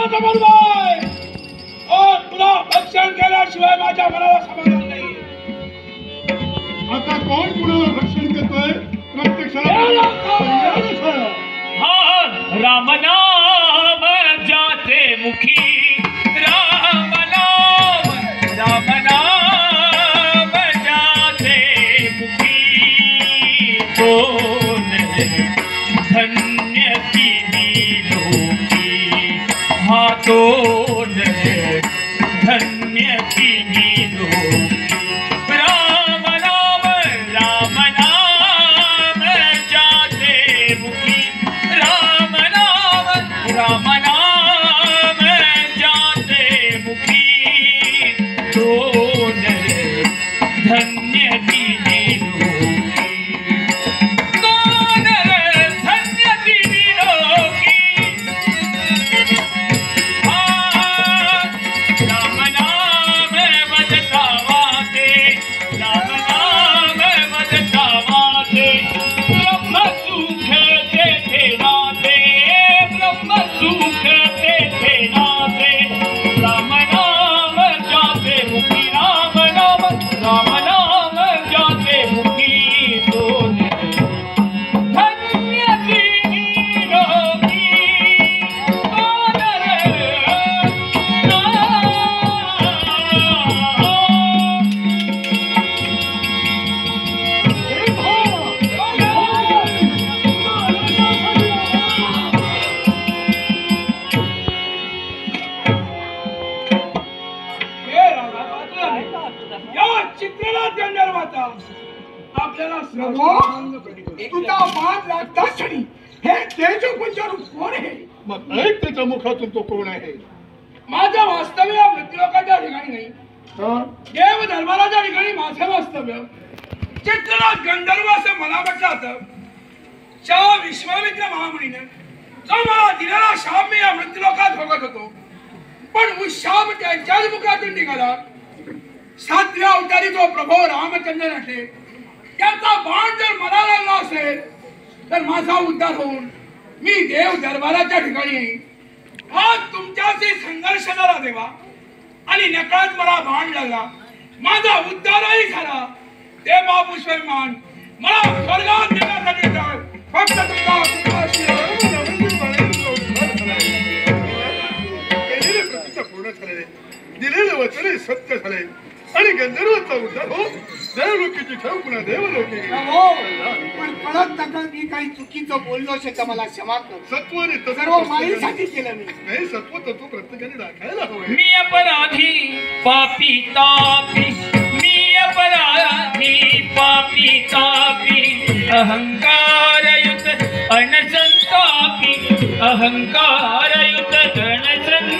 माझा बरोबर तुला भक्षण केल्याशिवाय माझ्या मनाला समाधान नाही. आता कोण कुणाला भक्षण करतोय प्रत्यक्षाला राम नाम जाते मुखी राम नाम जाते मुखी कोण धन्य की लोकी हा दोन धन्य की लोकी राम नाम जाते मुखी राम नाम जाते मुखी दोन धन्य की लोकी दोन धन्य की लोकी राम नाम वदता वाते राम नाम वदता वाते ब्रह्म सुख देते नाते ब्रह्म सुख देते नाते राम नाम जाते मुखी राम नाम जाते मुखी दोन धन्य की लोकी दोन या चित्रनाथ गंधर्वाचा आपल्याला तुझा मान लागता क्षणी हे तेजोपुंज रूप कोण आहे? मग ऐक त्याच्या मुखातून तो कोण आहे? माझं वास्तव्य मृत्यूलोकाच्या ठिकाणी नाही, देव दरबाराच्या ठिकाणी माझे वास्तव्य. चित्रनाथ गंधर्व असं मला म्हटलं होतं. त्या विश्वामित्र महामुनीने जो मला दिलेला शाप मी या मृत्यूलोकात भोगत होतो, पण उस शाप त्यांच्याच मुखातून निघाला. सातव्या अवतारी जो प्रभू रामचंद्र असे त्याचा बाण जर मला लागला असेल तर माझा उद्धार होऊन मी देव दरबाराच्या ठिकाणी येईन. आज तुमच्याशी संघर्ष झाला देवा आणि नकळत मला बाण लागला, माझा उद्धारही झाला. देवा पुष्पमान मला स्वर्गात नेण्यासाठी जाय. फक्त तुमचा कृपाशी केलेले प्रतिज्ञा पूर्ण झाले, दिलेले वचने सत्य झाले आणि गंधर्वाचा उद्धार हो देवलोकीची ठेव पुन्हा देवलोकी. पण कळत नका मी काही चुकीचं बोललो असेल तर मला क्षमा कर. सत्वाने सर्व माईसाठी केलं मी. नाही, सत्व तत्व प्रत्येकाने राखायला हवं. मी अपराधी पापी तापी मी अपराधी पापी तापी अहंकारयुत अनसंतापी अहंकारयुत अनसंतापी